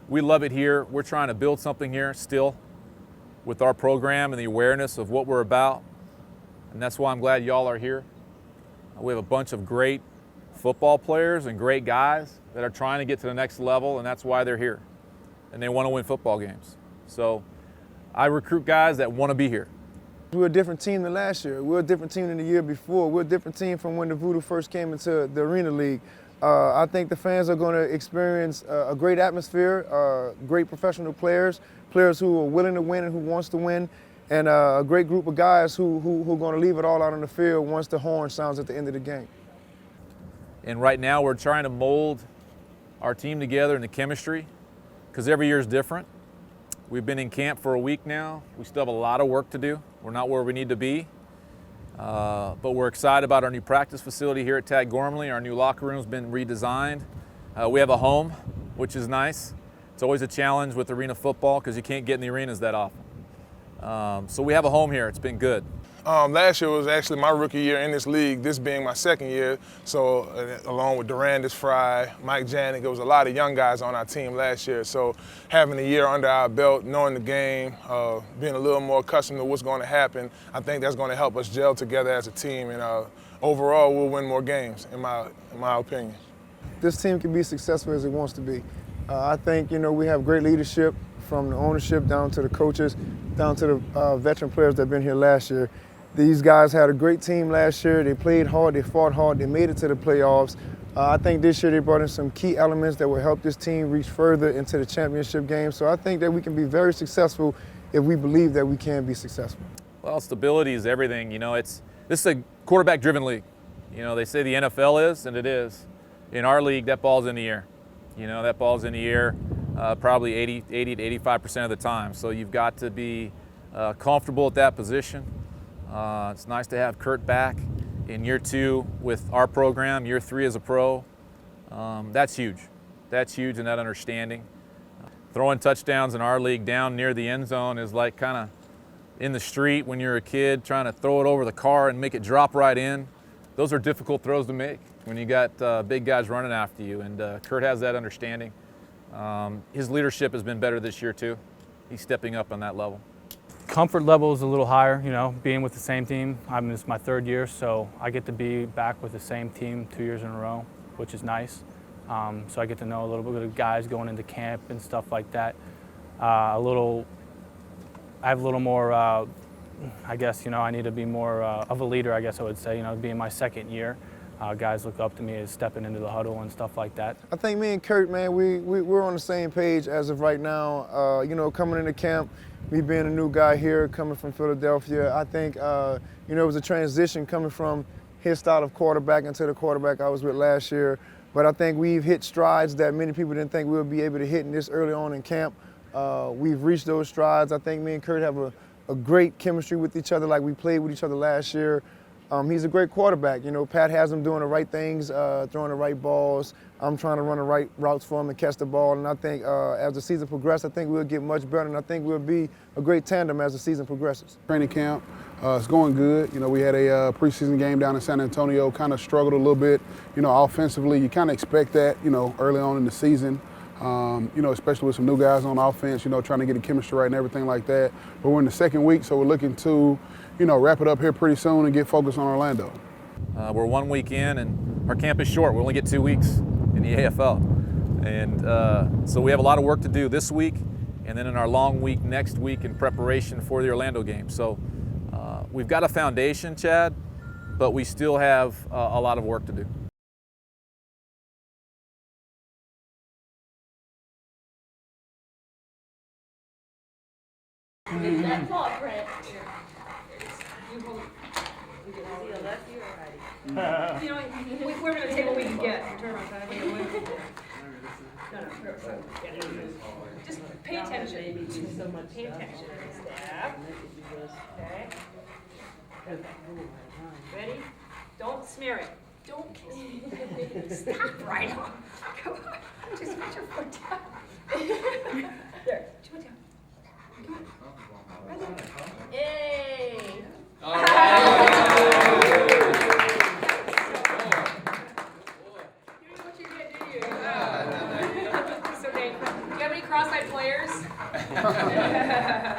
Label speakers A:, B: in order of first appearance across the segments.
A: We love it here. We're trying to build something here still with our program and the awareness of what we're about. And that's why I'm glad y'all are here. We have a bunch of great football players and great guys that are trying to get to the next level, and that's why they're here. And they want to win football games. So I recruit guys that want to be here.
B: We're a different team than last year. We're a different team than the year before. We're a different team from when the Voodoo first came into the Arena League. I think the fans are going to experience a great atmosphere, great professional players, players who are willing to win and who wants to win, and a great group of guys who are going to leave it all out on the field once the horn sounds at the end of the game.
A: And right now we're trying to mold our team together and the chemistry, because every year is different. We've been in camp for a week now. We still have a lot of work to do. We're not where we need to be. But we're excited about our new practice facility here at Tag Gormley. Our new locker room's been redesigned. We have a home, which is nice. It's always a challenge with arena football because you can't get in the arenas that often. So we have a home here. It's been good.
C: Last year was actually my rookie year in this league, this being my second year. So along with Durandis Fry, Mike Janik, there was a lot of young guys on our team last year. So having a year under our belt, knowing the game, being a little more accustomed to what's going to happen, I think that's going to help us gel together as a team. And overall, we'll win more games, in my opinion.
B: This team can be successful as it wants to be. I think, we have great leadership from the ownership down to the coaches, down to the veteran players that have been here last year. These guys had a great team last year. They played hard, they fought hard, they made it to the playoffs. I think this year they brought in some key elements that will help this team reach further into the championship game. So I think that we can be very successful if we believe that we can be successful.
A: Well, stability is everything. This is a quarterback-driven league. They say the NFL is, and it is. In our league, that ball's in the air. That ball's in the air probably 80 to 85% of the time. So you've got to be comfortable at that position. It's nice to have Kurt back in year 2 with our program, year 3 as a pro. That's huge. That's huge in that understanding. Throwing touchdowns in our league down near the end zone is like kind of in the street when you're a kid trying to throw it over the car and make it drop right in. Those are difficult throws to make when you got big guys running after you, and Kurt has that understanding. His leadership has been better this year too. He's stepping up on that level.
D: Comfort level is a little higher, being with the same team. This is my 3rd year, so I get to be back with the same team 2 years in a row, which is nice. So I get to know a little bit of the guys going into camp and stuff like that. I have a little more, I guess, I need to be more of a leader, I guess I would say, being my 2nd year. Guys look up to me as stepping into the huddle and stuff like that.
B: I think me and Kurt, man, we're on the same page as of right now. Coming into camp, me being a new guy here, coming from Philadelphia, I think, it was a transition coming from his style of quarterback into the quarterback I was with last year. But I think we've hit strides that many people didn't think we would be able to hit in this early on in camp. We've reached those strides. I think me and Kurt have a great chemistry with each other, like we played with each other last year. He's a great quarterback. Pat has him doing the right things, throwing the right balls. I'm trying to run the right routes for him and catch the ball. And I think as the season progresses, I think we'll get much better. And I think we'll be a great tandem as the season progresses.
E: Training camp, it's going good. We had a preseason game down in San Antonio, kind of struggled a little bit. Offensively, you kind of expect that, early on in the season. Especially with some new guys on offense, trying to get the chemistry right and everything like that. But we're in the 2nd week, so we're looking to, wrap it up here pretty soon and get focused on Orlando.
A: We're 1 week in, and our camp is short. We only get 2 weeks in the AFL. And so we have a lot of work to do this week, and then in our long week next week in preparation for the Orlando game. So we've got a foundation, Chad, but we still have a lot of work to do.
F: It's that paw print. You hold. Is he a lefty or a righty? We're going to take what we can get. Turn around, kind of. No. Just pay attention. Pay attention. Stab. Okay. Ready? Don't smear it. Don't stop, Rhino. Come on. Just put your foot down. There. 2 down. Come on. Yay! All right. You know what you're gonna do. So, Dave, do you have any cross players?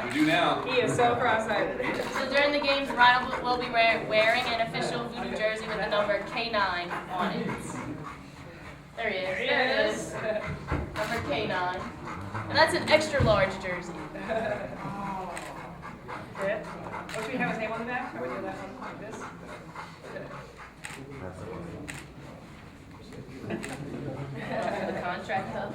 A: We do now.
F: He is so cross-eyed.
G: So during the games, Rhino will be wearing an official voodoo jersey with the number K9 on it. There he is. There it is. Number K9. And that's an extra large jersey.
F: Good. Oh, should we have his name on the back? Or we do that one like this?
G: The contract cup.